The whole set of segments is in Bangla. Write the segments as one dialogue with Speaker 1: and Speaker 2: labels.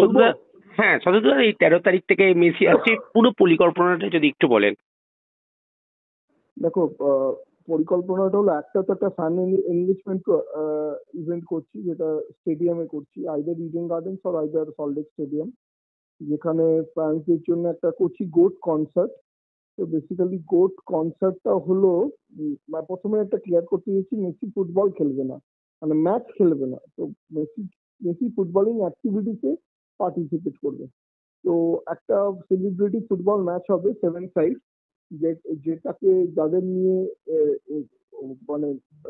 Speaker 1: বলবো?
Speaker 2: হ্যাঁ শতদ্রুদা, এই 13 তারিখ থেকে মেসি আসছে, পুরো পরিকল্পনাটা যদি একটু বলেন।
Speaker 1: দেখো, পরিকল্পনাটা হলো, একটা তো একটা ফ্যান এনগেজমেন্ট ইভেন্ট করছি, যেটা স্টেডিয়ামে করছি, either Eden gardens are either Salt Lake stadium, যেখানে ফ্যান্সদের জন্য একটা করছি গোট কনসার্ট। তো বেসিক্যালি গোট কনসার্টটা হলো, প্রথমে একটা ক্লিয়ার করতে গেছি, মেসি ফুটবল খেলবে না, মানে ম্যাচ খেলবে না। তো মেসি মেসি ফুটবলিং অ্যাক্টিভিটিতে পার্টিসিপেট করবে। তো একটা সেলিব্রিটি ফুটবল ম্যাচ হবে 7 সাইড, যেটাকে যাদের নিয়ে মানে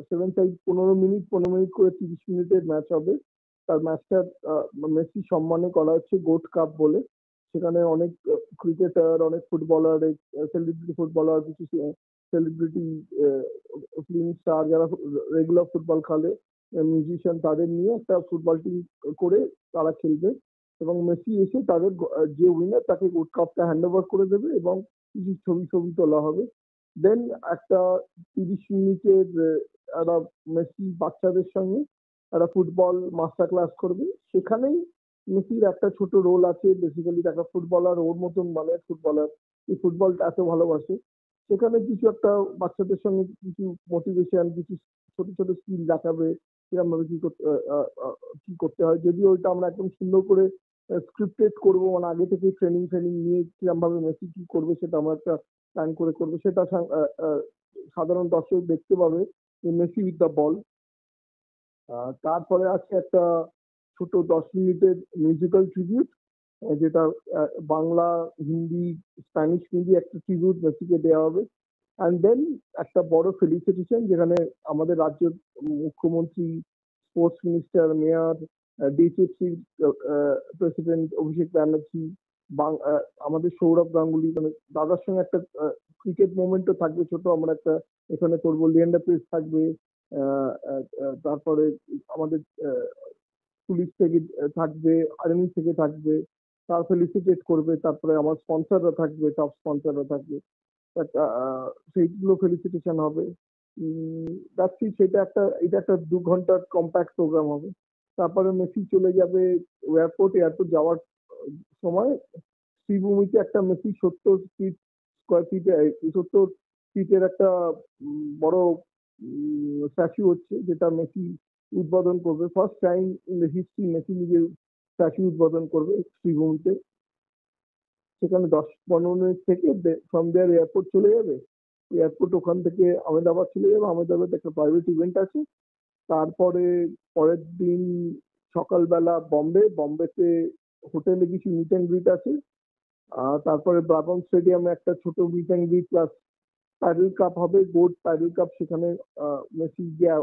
Speaker 1: 7 সাইড 15 মিনিট করে 30 মিনিটের ম্যাচ হবে। তার ম্যাচটা মেসি সম্মানে করা হচ্ছে গোট কাপ বলে। সেখানে অনেক ক্রিকেটার, অনেক ফুটবলার, সেলিব্রিটি ফুটবলার, কিছু সেলিব্রিটি ফিল্ম স্টার, যারা রেগুলার ফুটবল খেলে, মিউজিশিয়ান, তাদের নিয়ে একটা ফুটবল টিম করে তারা খেলবে। এবং মেসি এসে তাদের যে উইনার তাকে গোল্ড কাপটা হ্যান্ড ওভার করে দেবে, এবং কিছু ছবি ছবি তোলা হবে। দেন একটা 30 মিনিটের একটা মেসি বাচ্চাদের সঙ্গে একটা ফুটবল মাস্টার ক্লাস করবে। সেখানেই মেসির একটা ছোট রোল আছে, বেসিক্যালি একটা ফুটবলার, ওর মতন মানে ফুটবলার, এই ফুটবলটা এত ভালোবাসে। সেখানে কিছু একটা বাচ্চাদের সঙ্গে কিছু মোটিভেশন, কিছু ছোট ছোট স্কিল দেখাবে, কিরকম ভাবে কি করতে হয়। যদিও ওইটা আমরা একদম সুন্দর করে স্ক্রিপ্টেড করবো, মানে আগে থেকে ট্রেনিং ট্রেনিং নিয়ে কিরকম ভাবে মেসি কি করবে সেটা আমরা একটা প্ল্যান করে করবো। সেটা সাধারণ দর্শক দেখতে পাবে, মেসি উইথ দ্য বল। তারপরে আছে একটা ছোট 10 মিনিটের মিউজিক্যাল ট্রিবিউট, যেটা বাংলা, হিন্দি, স্প্যানিশ মিলিয়ে একটা ট্রিবিউট মেসিকে দেওয়া হবে। অ্যান্ড দেন একটা বড় ফেলিসিটেশন, যেখানে আমাদের রাজ্যের মুখ্যমন্ত্রী, sports minister, mayor, ডিএসএফসির president Abhishek Banerjee, আমাদের সৌরভ গাঙ্গুলি, মানে দাদার সঙ্গে একটা ক্রিকেট মোমেন্টও থাকবে ছোট, আমরা একটা এখানে করবো। লিয়েন্ডার পেস থাকবে, তারপরে আমাদের পুলিশ থেকে থাকবে, আর্মি থেকে থাকবে, তার ফেলিসিটেট করবে। তারপরে আমার স্পন্সররা থাকবে, টপ স্পন্সররা থাকবে, সেইগুলো ফেলিসিটেশন হবে। যাচ্ছি, এটা একটা 2 ঘন্টার কম্প্যাক্ট প্রোগ্রাম হবে। তারপরে মেসি চলে যাবে এয়ারপোর্ট। এয়ারপোর্ট যাওয়ার সময় শ্রীভূমিতে একটা মেসি 70 ফিট স্কোয়ার ফিটে 70 ফিটের একটা বড় স্ট্যাচু হচ্ছে, যেটা মেসি উদ্বোধন করবে। First time in the history Messi নিজের স্ট্যাচু উদ্বোধন করবে শ্রীভূমিতে। সেখানে 10-15 মিনিট থেকে ফ্রম দেয়ার এয়ারপোর্ট চলে যাবে। এয়ারপোর্ট ওখান থেকে আহমেদাবাদ চলে যাবে। আহমেদাবাদে একটা প্রাইভেট ইভেন্ট আছে। তারপরে পরের দিন সকালবেলা বম্বেতে হোটেলে কিছু মিট অ্যান্ড গ্রিট আছে। তারপরে ব্রাবন স্টেডিয়ামে একটা ছোট meet and greet plus paddle cup হবে, গোল্ড প্যাডেল কাপ। সেখানে মেসি গিয়ে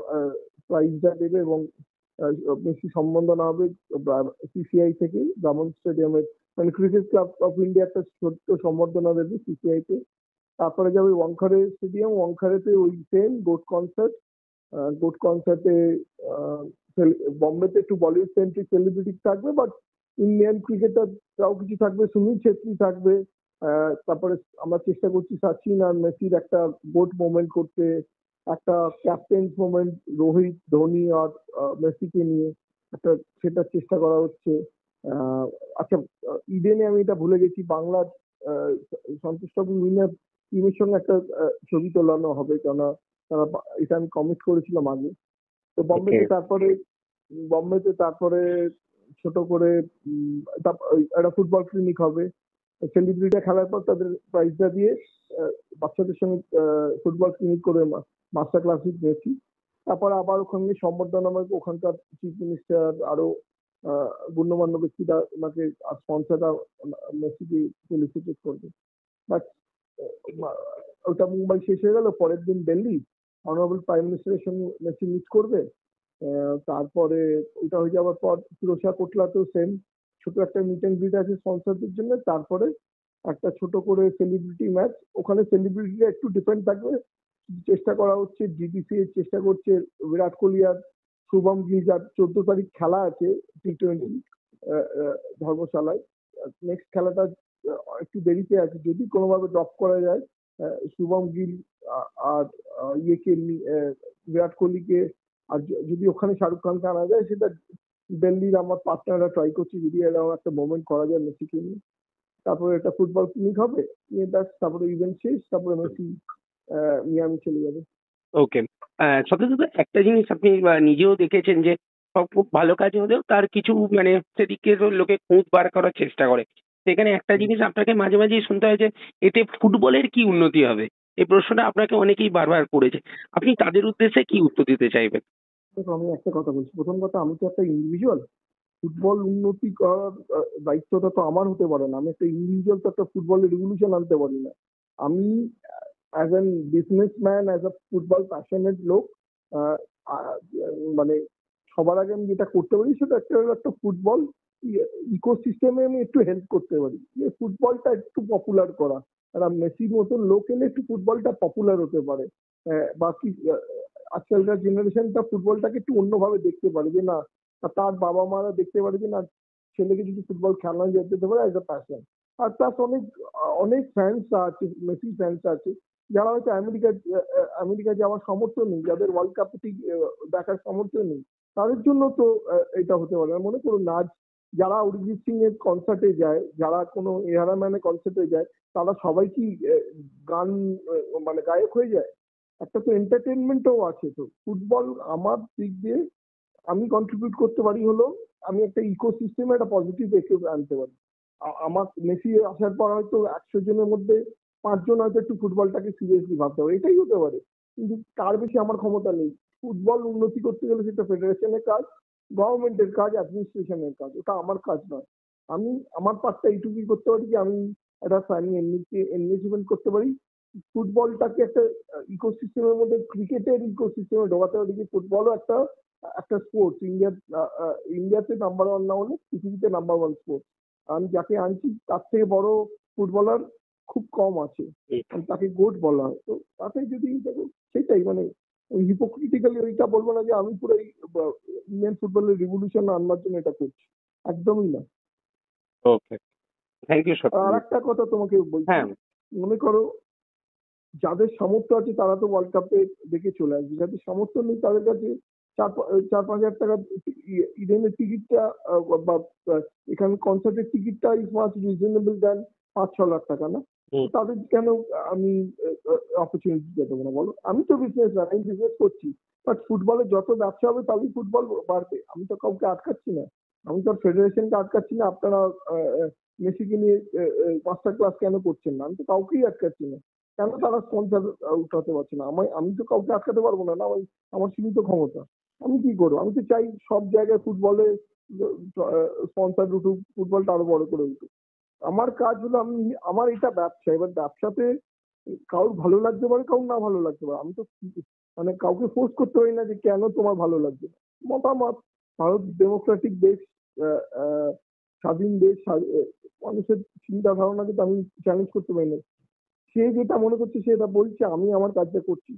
Speaker 1: প্রাইজটা দেবে, এবং মেসি সম্বর্ধনা হবে সিসিআই থেকে, ব্রাবন স্টেডিয়ামের, মানে ক্রিকেট ক্লাব অফ ইন্ডিয়া একটা ছোট্ট সম্বর্ধনা দেবে সিসিআই তে। তারপরে যাবে ওয়াংখাড়ে স্টেডিয়াম, ওয়াংখাড়েতে ওই সেম গোট কনসার্ট। গোট কনসার্টে বম্বেতে একটু বলিউড সেন্ট্রিক সেলিব্রিটি থাকবে, বাট ইন্ডিয়ান ক্রিকেটাররাও কিছু থাকবে, সুনীল ছেত্রী থাকবে। তারপরে আমরা চেষ্টা করছি সচিন আর মেসির একটা গোট মোমেন্ট করতে, একটা ক্যাপ্টেন্স মোমেন্ট রোহিত, ধোনি আর মেসিকে নিয়ে একটা, সেটার চেষ্টা করা হচ্ছে। আচ্ছা, ইডেনে আমি এটা ভুলে গেছি, বাংলার সন্তোষ ট্রফি উইনার টিমের সঙ্গে একটা ছবি তোলানো হবে, কেননা তারা এটা আমি কমিট করেছিলাম আগে। তো বম্বেতে তারপরে ছোট করে একটা ফুটবল ক্লিনিক হবে। সেলিব্রিটি খেলার পর তাদের প্রাইজটা দিয়ে বাচ্চাদের সঙ্গে ফুটবল ক্লিনিক করে মাস্টার ক্লাস দিয়েছি। তারপরে আবার ওখানে সম্বর্ধনা হবে, ওখানকার চিফ মিনিস্টার, আরো গণ্যমান্য ব্যক্তিরা ওনাকে স্পন্সররা মেসিকে ফেলিসিটেট করবে। বাট ওটা মুম্বাই শেষ হয়ে গেল। পরের দিন দিল্লি অনারেবল প্রাইম মিনিস্টারের সঙ্গে মেসি মিট করবে। তারপরে ওটা হয়ে যাওয়ার পর ফিরোজশাহ কোটলাতেও সেম ছোট একটা মিট অ্যান্ড গ্রিট আছে স্পন্সরদের জন্য। তারপরে একটা ছোট করে সেলিব্রিটি ম্যাচ, ওখানে সেলিব্রিটিরা একটু ডিফারেন্ট থাকবে। চেষ্টা করা হচ্ছে, জিটিসি চেষ্টা করছে বিরাট কোহলি আর শুভম গিল, যার 14 তারিখ খেলা আছে T20 ধর্মশালায়। নেক্সট খেলাটা একটু দেরিতে আছে, যদি কোনোভাবে ড্রপ করা যায় শুভম গিল আর ইয়েকে, বিরাট কোহলিকে, আর যদি ওখানে শাহরুখ খানকে আনা যায়, সেটা দিল্লির আমার পার্টনাররা ট্রাই করছি যদি এরকম একটা মোমেন্ট করা যায় মেসিকে নিয়ে। তারপরে একটা ফুটবল ক্লিনিক হবে, নিয়ে ব্যাস তারপরে ইভেন্ট শেষ, তারপরে মেসি মিয়ামি চলে যাবে।
Speaker 2: ওকে। সত্যি তো একটা জিনিস আপনি নিজেও দেখেছেন যে সব খুব ভালো কাজ হলেও তার কিছু মানে সেদিকে তো লোকে খুঁত বার করার চেষ্টা করে। সেখানে একটা জিনিস আপনাকে মাঝে মাঝেই শুনতে হয় যে এতে ফুটবলের কি উন্নতি হবে? এই প্রশ্নটা আপনাকে অনেকেই বারবার করেছে। আপনি তাদের উদ্দেশ্যে কি উত্তর দিতে চাইবেন?
Speaker 1: দেখো, আমি একটা কথা বলছি, প্রথম কথা আমি তো একটা ইন্ডিভিজুয়াল, ফুটবল উন্নতি করার দায়িত্বটা তো আমার হতে পারে না। আমি একটা ইন্ডিভিজুয়াল তো একটা ফুটবলের রেভলিউশন আনতে পারি না। আমি as an businessman, as a football passionate লোক, আহ, আহ, মানে সবার আগে আমি যেটা করতে পারি সেটা একটা হলো একটা ফুটবল ইকোসিস্টেমে আমি একটু হেল্প করতে পারি, যে ফুটবলটা একটু পপুলার করা। আর মেসির মতন লোক এলে একটু ফুটবলটা পপুলার হতে পারে। বাকি আজকালকার জেনারেশনটা ফুটবলটাকে একটু অন্যভাবে দেখতে পারে, যে না তার বাবা মারা দেখতে পারে যে না ছেলেকে যদি ফুটবল খেলানো যেতে পারে অ্যাজ আ প্যাশন। আর প্লাস অনেক অনেক ফ্যান্স আছে, মেসি ফ্যান্স আছে যারা হয়তো আমেরিকা যাওয়ার সামর্থ্য নেই, যাদের ওয়ার্ল্ড কাপ দেখার সামর্থ্য নেই, তাদের জন্য তো এটা হতে পারে। মনে করুন আজ যারা অরিজিৎ সিং এর কনসার্টে যায়, যারা কোনো এহারা ম্যানের কনসার্টে যায়, তারা সবাই কি গান মানে গায়ক হয়ে যায়? একটা তো এন্টারটেনমেন্টও আছে। তো ফুটবল আমার দিক দিয়ে আমি কন্ট্রিবিউট করতে পারি হলো, আমি একটা ইকোসিস্টেমে একটা পজিটিভ এফেক্ট আনতে পারি। আমার মেসি আসার পর হয়তো 100 জনের মধ্যে 5 জন হয়তো একটু ফুটবলটাকে সিরিয়াসলি ভাবতে পারে, এটাই হতে পারে। কিন্তু তার বেশি আমার ক্ষমতা নেই। ফুটবল উন্নতি করতে গেলে সেটা ফেডারেশনের কাজ, গভর্নমেন্টের কাজ, অ্যাডমিনিস্ট্রেশনের কাজ, ওটা আমার কাজ নয়। আমি আমার পার্টটা এইটুকুই করতে পারি যে আমি একটা ফানি এনগেজমেন্ট করতে পারি, ফুটবলটাকে একটা ইকোসিস্টেমের মধ্যে, ক্রিকেটের ইকোসিস্টেমে ঢোকাতে পারি, যে ফুটবলও একটা একটা স্পোর্টস। ইন্ডিয়াতে নাম্বার 1 না হলে পৃথিবীতে নাম্বার 1 স্পোর্টস। আমি যাকে আনছি তার থেকে বড় ফুটবলার খুব কম আছে, তাকে গোট বলা হয়। তো তাতে যদি দেখো সেটাই মানে হিপোক্রিটিক্যালি ওইটা বলবো না যে আমি পুরো ইন্ডিয়ান ফুটবলের রিভলিউশন আনবার জন্য এটা করছি, একদমই না।
Speaker 2: ওকে, থ্যাংক ইউ
Speaker 1: আর
Speaker 2: সত্যি।
Speaker 1: একটা কথা তোমাকে বলছি,
Speaker 2: হ্যাঁ।
Speaker 1: মনে করো যাদের সামর্থ্য আছে তারা তো ওয়ার্ল্ড কাপে দেখে চলে আসবে, যাদের সামর্থ্য নেই তাদের কাছে 4-5 হাজার টাকা ইডেনের টিকিটটা বা এখানে কনসার্টের টিকিটটা ইজ মাচ রিজনেবল দেন 5-6 লাখ টাকা, না? তো
Speaker 2: হুম।
Speaker 1: তাদের কেন আমি অপরচুনিটি দেবো না বলো? আমি তো আমি বিজনেস করছি, বাট ফুটবলের যত ব্যবসা হবে তবেই ফুটবল বাড়বে। আমি তো কাউকে আটকাচ্ছি না, আমি তো ফেডারেশনকে আটকাচ্ছি না আপনারা মেসিকে নিয়ে মাস্টার ক্লাস কেন করছেন না, আমি তো কাউকেই আটকাচ্ছি না। কেন তারা স্পন্সর উঠাতে পারছে না? আমি তো কাউকে আটকাতে পারবো না, না আমার সীমিত ক্ষমতা। আমি কি করবো? আমি তো চাই সব জায়গায় ফুটবলে স্পন্সর উঠুক, ফুটবলটা আরো বড় করে উঠুক। আমার কাজ হলো আমি, আমার এটা ব্যবসা, এবার ব্যবসাতে কারোর ভালো লাগতে পারে, কারোর না ভালো লাগতে পারে। আমি তো মানে কাউকে ফোর্স করতে পারি না যে কেন তোমার ভালো লাগবে না। মতামত, ভারত ডেমোক্রেটিক দেশ, আহ, আহ, স্বাধীন দেশ, মানুষের চিন্তা ধারণাকে তো আমি চ্যালেঞ্জ করতে পারি না। সে যেটা মনে করছে সে এটা বলছে, আমি আমার কাজটা করছি।